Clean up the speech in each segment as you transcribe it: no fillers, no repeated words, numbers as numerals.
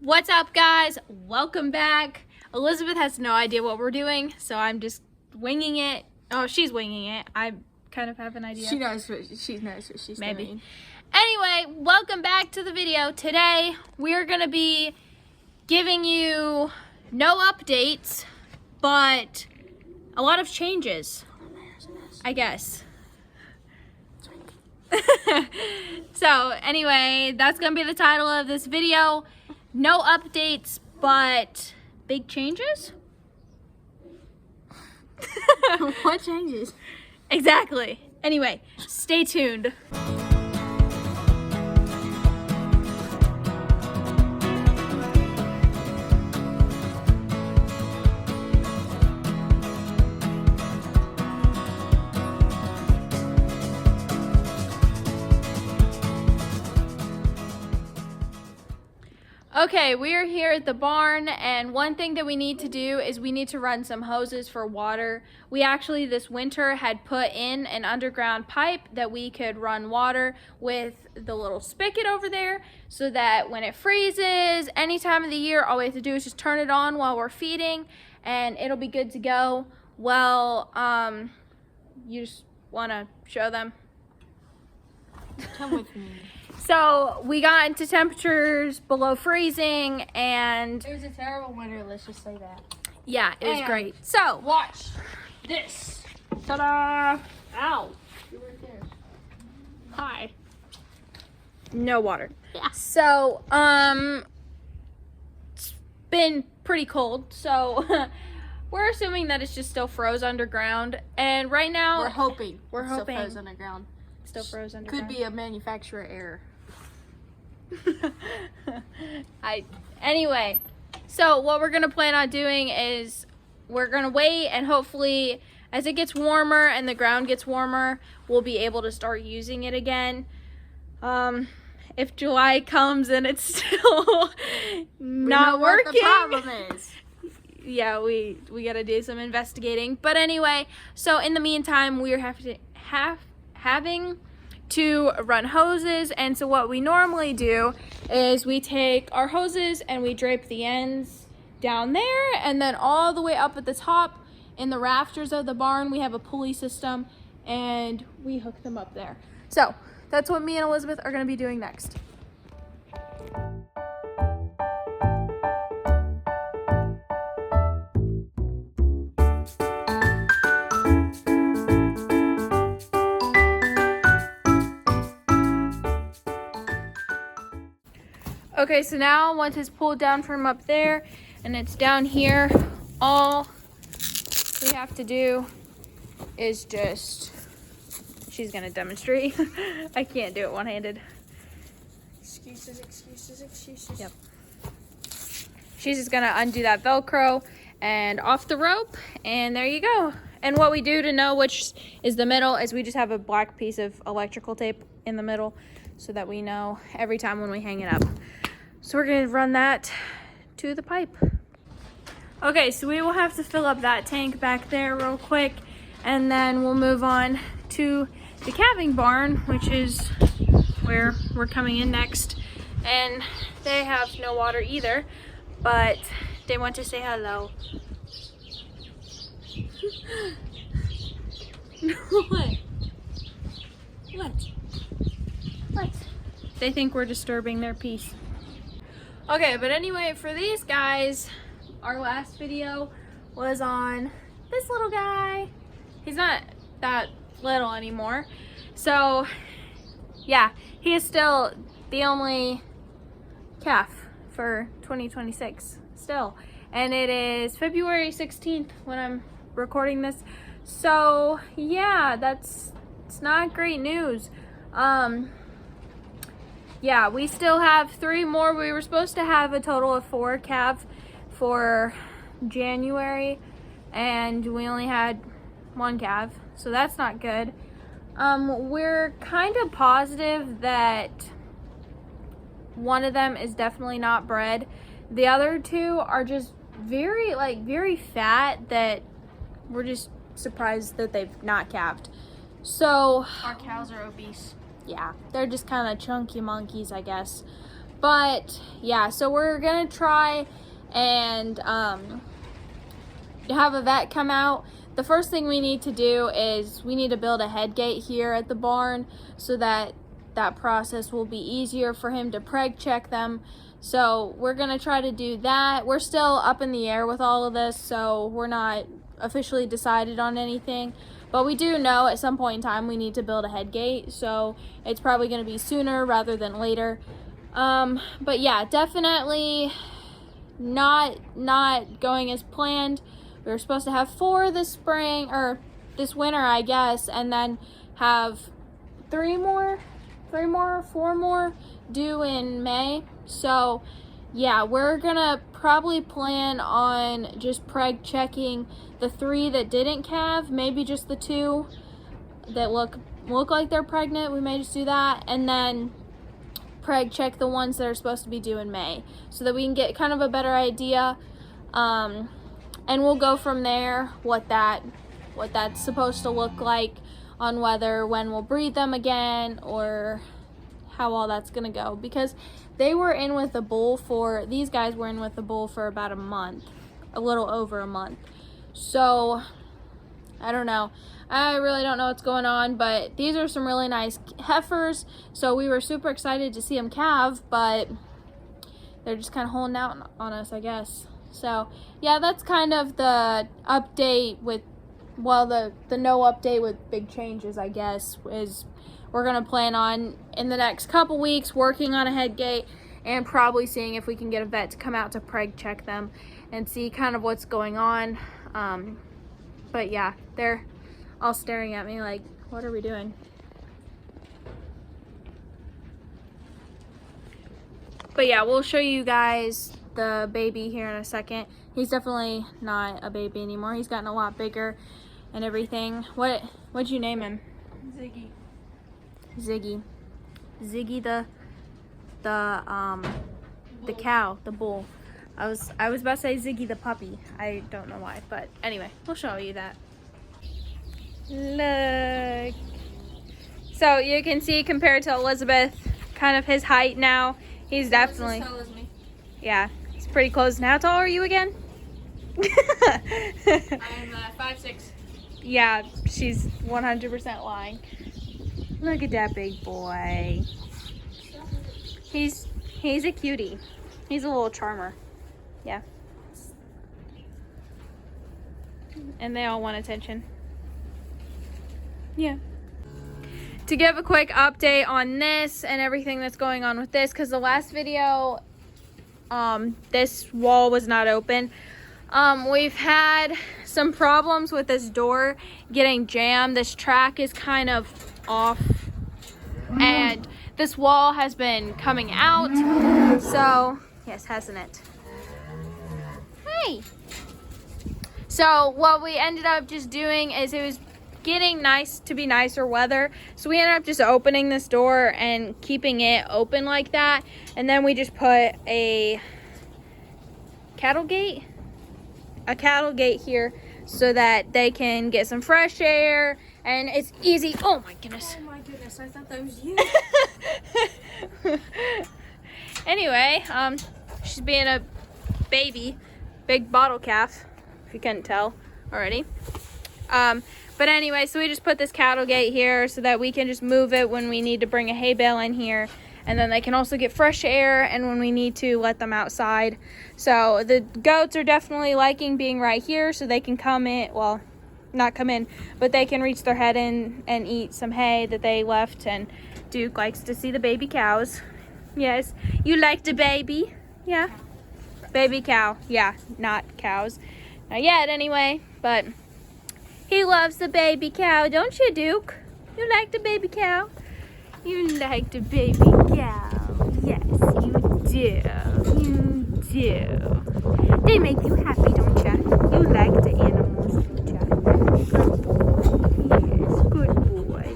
What's up, guys? Welcome back. Elizabeth has no idea what we're doing, so I'm just winging it. Oh, she's winging it. I kind of have an idea. She knows what she's Maybe. doing. Anyway, welcome back to the video. Today, we're going to be giving you no updates, but a lot of changes, I guess. So, anyway, that's going to be the title of this video. No updates, but big changes? What changes? Exactly. Anyway, stay tuned. Okay, we are here at the barn, and one thing that we need to do is we need to run some hoses for water. We actually this winter had put in an underground pipe that we could run water with the little spigot over there, so that when it freezes any time of the year, all we have to do is just turn it on while we're feeding and it'll be good to go. Well, you just want to show them? Come with me. So we got into temperatures below freezing, and It was a terrible winter, let's just say that. yeah, it was And- great. So Watch this. Ta-da! Ow. You're right there. Hi. no water. Yeah. So it's been pretty cold. So we're assuming that it's just still froze underground. And right now We're hoping. We're it's still hoping. frozen underground. it's still froze underground. Could be a manufacturer error. Anyway, so what we're gonna plan on doing is we're gonna wait, and hopefully as it gets warmer and the ground gets warmer, we'll be able to start using it again. If July comes and it's still not working, What the problem is. yeah, we gotta do some investigating. But anyway, so in the meantime, we are having to run hoses, and so what we normally do is we take our hoses and we drape the ends down there, and then all the way up at the top in the rafters of the barn we have a pulley system, and we hook them up there. So that's what me and Elizabeth are going to be doing next. Okay, so now once it's pulled down from up there and it's down here, all we have to do is just, she's gonna demonstrate. I can't do it one-handed. Excuses. Yep. She's just gonna undo that Velcro and off the rope, and there you go. And what we do to know which is the middle is we just have a black piece of electrical tape in the middle so that we know every time when we hang it up. So we're gonna run that to the pipe. Okay, so we will have to fill up that tank back there real quick, and then we'll move on to the calving barn, which is where we're coming in next. And they have no water either, but they want to say hello. What? What? They think we're disturbing their peace. Okay, but anyway, for these guys, our last video was on this little guy. He's not that little anymore. So, yeah, he is still the only calf for 2026 still. And it is February 16th when I'm recording this. So, yeah, it's not great news. Yeah, we still have 3 more. We were supposed to have a total of 4 calves for January, and we only had 1 calf, so that's not good. We're kind of positive that one of them is definitely not bred. The other 2 are just very fat, that we're just surprised that they've not calved. So Our cows are obese. yeah, they're just kind of chunky monkeys, I guess. But yeah, so we're gonna try and have a vet come out. The first thing we need to do is we need to build a head gate here at the barn so that that process will be easier for him to preg check them. So we're gonna try to do that. We're still up in the air with all of this, so we're not officially decided on anything, but we do know at some point in time we need to build a head gate, so it's probably going to be sooner rather than later. But yeah, definitely not going as planned. We were supposed to have 4 this spring, or this winter, I guess, and then have 4 more due in May. So yeah, we're gonna probably plan on just preg checking the 3 that didn't calve, maybe just the 2 that look like they're pregnant. We may just do that, and then preg check the ones that are supposed to be due in May, so that we can get kind of a better idea, and we'll go from there what that's supposed to look like, on when we'll breed them again, or how all that's gonna go, because they were in with the bull for, these guys were in with the bull for about a month, a little over a month. So I don't know, I really don't know what's going on, but these are some really nice heifers, so we were super excited to see them calve, but they're just kind of holding out on us, I guess. So yeah, that's kind of the update with, well, the no update with big changes, I guess, is we're gonna plan on in the next couple weeks working on a head gate and probably seeing if we can get a vet to come out to preg check them and see kind of what's going on. But yeah, they're all staring at me like, what are we doing? But yeah, we'll show you guys the baby here in a second. He's definitely not a baby anymore. He's gotten a lot bigger and everything. What'd you name him? Ziggy. Ziggy. Ziggy the cow, the bull. I was about to say Ziggy the puppy. I don't know why, but anyway, we'll show you that. Look. So you can see, compared to Elizabeth, kind of his height now. He's definitely, As tall as me. yeah, he's pretty close. Now, how tall are you again? I'm 5'6". Yeah, she's 100% lying. Look at that big boy. He's a cutie. He's a little charmer. Yeah. And they all want attention. Yeah. To give a quick update on this and everything that's going on with this, because the last video, this wall was not open. We've had some problems with this door getting jammed. This track is kind of off, and this wall has been coming out. So, yes, hasn't it? Hey. So what we ended up just doing is, it was getting to be nicer weather, so we ended up just opening this door and keeping it open like that, and then we just put a cattle gate here so that they can get some fresh air, and it's easy. Oh my goodness. Oh my goodness, I thought that was you. Anyway, she's being a baby, big bottle calf, if you couldn't tell already. But anyway, so we just put this cattle gate here so that we can just move it when we need to bring a hay bale in here, and then they can also get fresh air, and when we need to, let them outside. So the goats are definitely liking being right here, so they can come in, well, not come in, but they can reach their head in and eat some hay that they left. And Duke likes to see the baby cows. Yes, you like the baby? Yeah. Baby cow. Yeah, not cows. Not yet, anyway, but he loves the baby cow, don't you, Duke? You like the baby cow? You like the baby cow. Yes, you do. You do. They make you happy, don't you? You like the animals, don't you? Yes, good boy.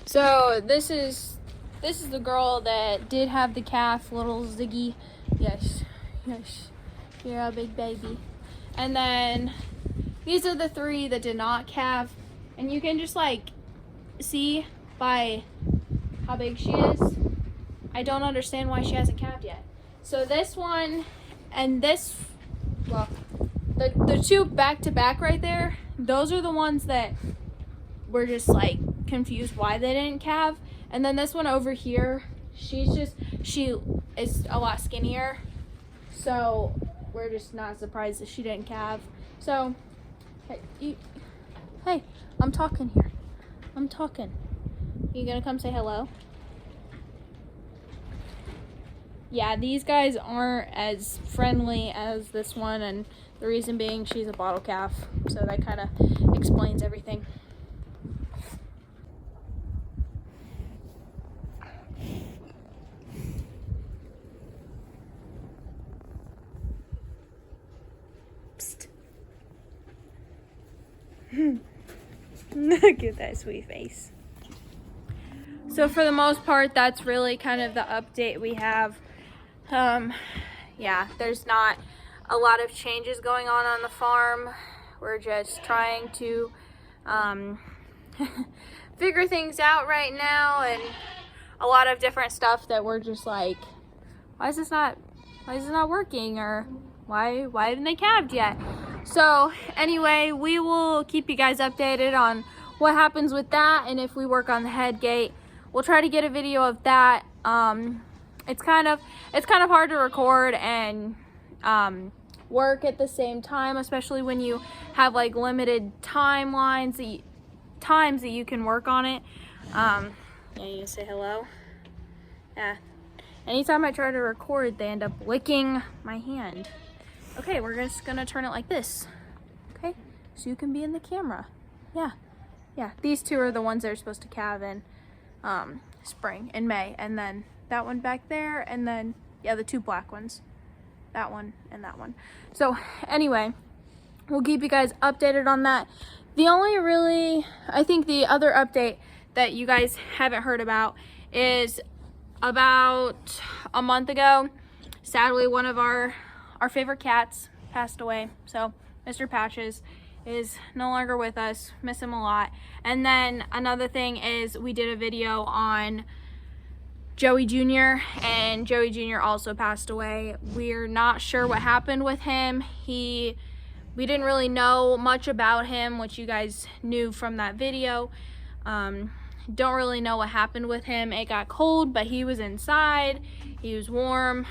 So this is the girl that did have the calf, little Ziggy. Yes, yes. You're a big baby. And then these are the 3 that did not calve, and you can just like see by how big she is. I don't understand why she hasn't calved yet. So this one and this, well, the two back to back right there, those are the ones that we're just like confused why they didn't calve. And then this one over here, she is a lot skinnier. So we're just not surprised that she didn't calve. So, hey, I'm talking here. I'm talking. You gonna come say hello? Yeah, these guys aren't as friendly as this one, and the reason being she's a bottle calf. So that kind of explains everything. Psst. Look at that sweet face. So for the most part, that's really kind of the update we have. Yeah, there's not a lot of changes going on the farm. We're just trying to figure things out right now, and a lot of different stuff that we're just like, why is this not working, or why haven't they calved yet? So anyway, we will keep you guys updated on what happens with that, and if we work on the head gate, we'll try to get a video of that. It's kind of hard to record and work at the same time, especially when you have like limited times that you can work on it. Yeah, you can say hello. Yeah. Anytime I try to record, they end up licking my hand. Okay, we're just gonna turn it like this. Okay, so you can be in the camera. Yeah. These two are the ones that are supposed to calve in spring, in May, and then that one back there, and then yeah, the two black ones, that one and that one. So anyway, we'll keep you guys updated on that. The only I think the other update that you guys haven't heard about is about a month ago, sadly, one of our favorite cats passed away. So Mr. Patches is no longer with us, miss him a lot. And then another thing is we did a video on Joey Jr., and Joey Jr. also passed away. We're not sure what happened with him. We didn't really know much about him, which you guys knew from that video. Don't really know what happened with him. It got cold, but he was inside. He was warm.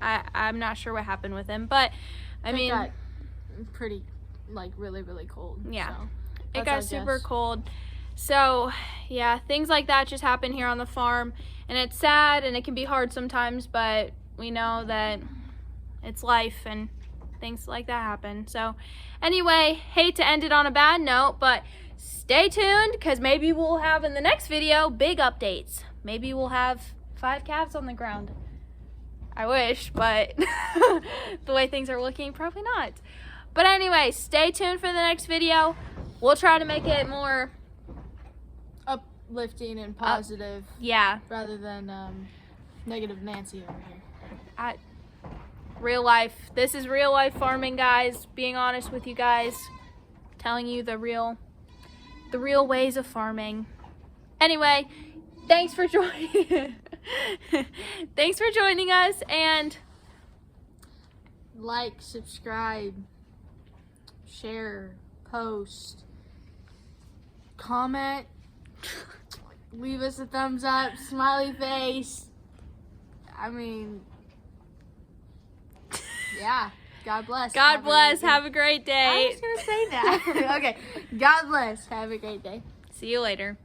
I'm not sure what happened with him, but I mean, got pretty, like, really, really cold. Yeah, so it got super cold. So yeah, things like that just happen here on the farm, and it's sad and it can be hard sometimes, but we know that it's life and things like that happen. So anyway, hate to end it on a bad note, but stay tuned, because maybe we'll have in the next video big updates. Maybe we'll have 5 calves on the ground. I wish, but the way things are looking, probably not. But anyway, stay tuned for the next video. We'll try to make it more uplifting and positive, yeah, rather than negative Nancy over here. Real life. This is real life farming, guys. Being honest with you guys, telling you the real ways of farming. Anyway, thanks for joining. Thanks for joining us, and Like, subscribe, share, post, comment, leave us a thumbs up, smiley face. I mean, yeah. God bless. God bless. Have a great day. I was gonna say that. Okay. God bless. Have a great day. See you later.